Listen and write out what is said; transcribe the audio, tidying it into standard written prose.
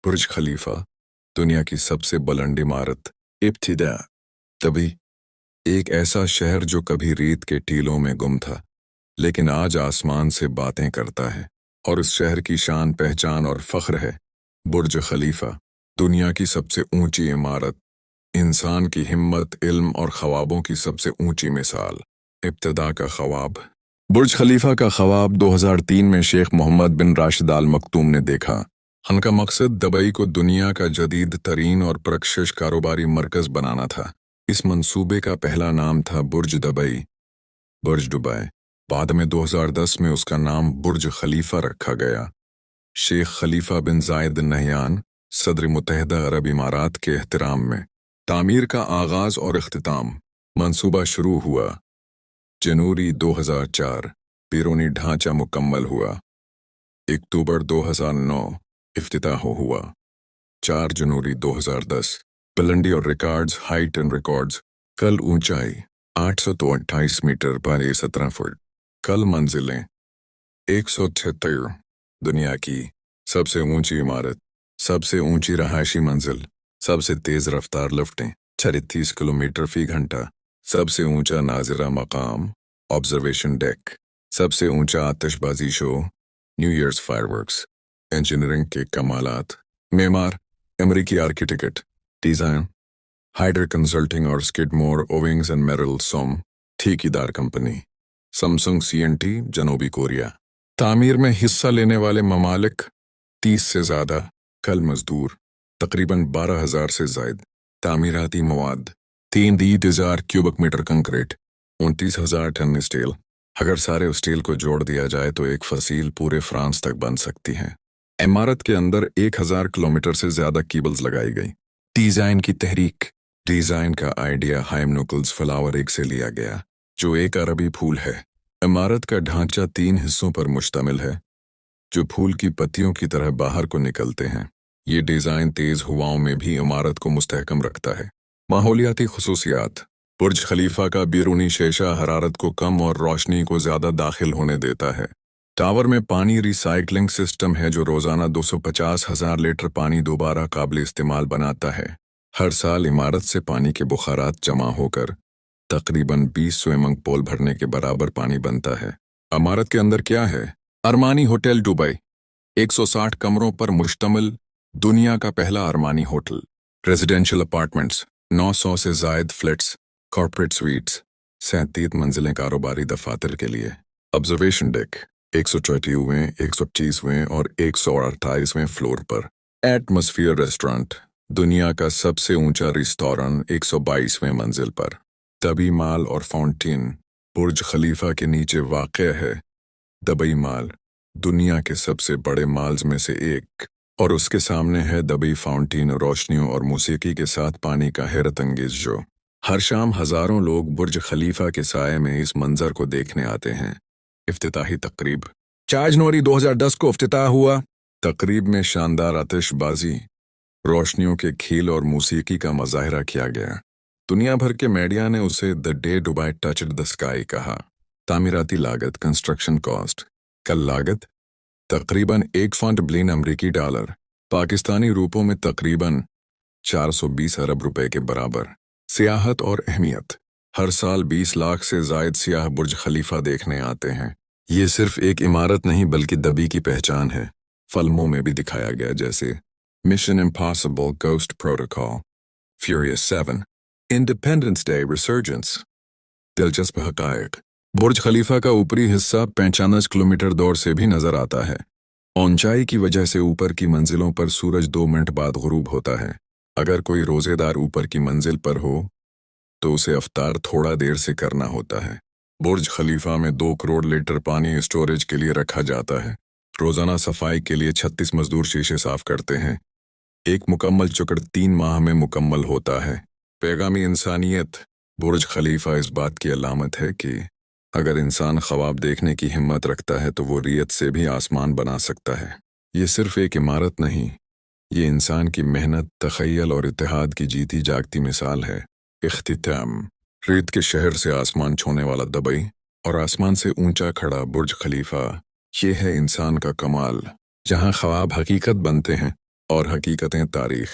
बुर्ज खलीफा दुनिया की सबसे बुलंद इमारत। इब्तिदा तभी एक ऐसा शहर जो कभी रेत के टीलों में गुम था, लेकिन आज आसमान से बातें करता है। और इस शहर की शान, पहचान और फख्र है बुर्ज खलीफा, दुनिया की सबसे ऊंची इमारत, इंसान की हिम्मत, इल्म और ख्वाबों की सबसे ऊंची मिसाल। इब्तिदा का ख्वाब। बुर्ज खलीफा का ख्वाब 2003 में शेख मोहम्मद बिन राशिद आल मखतूम ने देखा। उनका मकसद दुबई को दुनिया का जदीद तरीन और पुरकशिश कारोबारी मरकज बनाना था। इस मंसूबे का पहला नाम था बुर्ज दुबई, बुर्ज दुबई। बाद में 2010 में उसका नाम बुर्ज खलीफा रखा गया। शेख खलीफा बिन जायद नहयान सदर मुत्तहिदा अरब इमारात के एहतराम में तामीर का आगाज और इख्तिताम। मंसूबा शुरू हुआ जनवरी 2004, बैरूनी ढांचा मुकम्मल हुआ। अक्टूबर 2009 इफ्तिताह हुआ। 4 जनवरी 2010 बुलंदी और रिकॉर्ड्स, हाइट एंड रिकॉर्ड्स। कल ऊंचाई 828 मीटर पर 17 फुट। कल मंजिलें 176, दुनिया की सबसे ऊंची इमारत, सबसे ऊंची रहायशी मंजिल, सबसे तेज रफ्तार लिफ्टें 36 किलोमीटर फी घंटा, सबसे ऊंचा नाजिरा मकाम ऑब्जर्वेशन डेक, सबसे ऊंचा आतिशबाजी show new year's fireworks. Engineering के कमालात। मेमार अमेरिकी आर्किटेक्ट, डिज़ाइन हाइडर कंसल्टिंग और Skidmore Owings and Merrill SOM ठेकेदार कंपनी। सैमसंग सीएनटी जनूबी कोरिया। तामीर में हिस्सा लेने वाले ममालिक 30 से ज़्यादा। कल मजदूर तकरीबन 12,000 से ज़ायद। तामीराती मवाद 3,000 cubic metre concrete, 29,000 ton steel. अगर सारे स्टील को जोड़ दिया जाए तो एक फसील पूरे फ्रांस तक बन सकती है। इमारत के अंदर 1,000 किलोमीटर से ज्यादा केबल्स लगाई गई। डिजाइन की तहरीक। डिजाइन का आइडिया हाइमनुकल्स फ्लावर एक से लिया गया, जो एक अरबी फूल है। इमारत का ढांचा 3 हिस्सों पर मुश्तमिल है, जो फूल की पत्तियों की तरह बाहर को निकलते हैं। ये डिजाइन तेज हवाओं में भी इमारत को मुस्तहकम रखता है। माहौलियाती खुसूसियात। बुर्ज खलीफा का बैरूनी शीशा हरारत को कम और रोशनी को ज्यादा दाखिल होने देता है। टावर में पानी रिसाइकलिंग सिस्टम है जो रोजाना 250,000 लीटर पानी दोबारा काबिल इस्तेमाल बनाता है। हर साल इमारत से पानी के बुखारात जमा होकर तकरीबन 20 स्विमिंग पूल भरने के बराबर पानी बनता है। इमारत के अंदर क्या है? अरमानी होटल दुबई, 160 कमरों पर मुश्तमिल दुनिया का पहला अरमानी होटल। रेजिडेंशियल अपार्टमेंट्स 900 से जायद फ्लैट्स, कॉर्पोरेट स्वीट्स, 37 मंजिलें कारोबारी दफातर के लिए। ऑब्जर्वेशन डेक 134वें, 125वें और 128वें फ्लोर पर। एटमॉस्फेयर रेस्टोरेंट, दुनिया का सबसे ऊंचा रेस्टोरेंट 122वें मंजिल पर। दुबई मॉल और फाउंटेन बुर्ज खलीफा के नीचे वाक़ है। दुबई मॉल दुनिया के सबसे बड़े मॉल्स में से एक, और उसके सामने है दुबई फाउंटेन, रोशनियों और मौसीकी के साथ पानी का हैरत अंगेज शो। हर शाम हजारों लोग बुर्ज खलीफा के साए में इस मंजर को देखने आते हैं। इफ्तिताही तकरीब 4 जनवरी 2010 को इफ्तिताह हुआ। तकरीब में शानदार आतिशबाजी, रोशनियों के खेल और मौसीकी का मुजाहरा किया गया। दुनिया भर के मीडिया ने उसे the day Dubai touched the sky कहा। तामीराती लागत, कंस्ट्रक्शन कॉस्ट। कल लागत तकरीबन 1 बिलियन अमरीकी डॉलर, पाकिस्तानी रूपों में तकरीबन 420 अरब रुपए के बराबर। सियाहत और अहमियत। हर साल 20 लाख से जायद सियाह बुर्ज खलीफा देखने आते हैं। ये सिर्फ एक इमारत नहीं बल्कि दुबई की पहचान है। फिल्मों में भी दिखाया गया, जैसे mission impossible, ghost protocol, furious 7, independence day, resurgence. दिलचस्प हकायक। बुर्ज खलीफा का ऊपरी हिस्सा 95 किलोमीटर दूर से भी नजर आता है। ऊंचाई की वजह से ऊपर की मंजिलों पर सूरज 2 मिनट बाद गुरूब होता है। अगर कोई रोजेदार ऊपर की मंजिल पर हो तो उसे अफ्तार थोड़ा देर से करना होता है। बुर्ज खलीफा में 2 करोड़ लीटर पानी स्टोरेज के लिए रखा जाता है। रोजाना सफाई के लिए 36 मजदूर शीशे साफ करते हैं। एक मुकम्मल चुकड़ 3 माह में मुकम्मल होता है। पैगामी इंसानियत। बुर्ज खलीफा इस बात की अलामत है कि अगर इंसान ख्वाब देखने की हिम्मत रखता है तो वो रियत से भी आसमान बना सकता है। ये सिर्फ एक इमारत नहीं, ये इंसान की मेहनत, तखय्युल और इत्तेहाद की जीती जागती मिसाल है। इख्तिताम। रेत के शहर से आसमान छूने वाला दुबई और आसमान से ऊंचा खड़ा बुर्ज खलीफा, ये है इंसान का कमाल, जहां ख्वाब हकीकत बनते हैं اور حقیقتیں تاریخ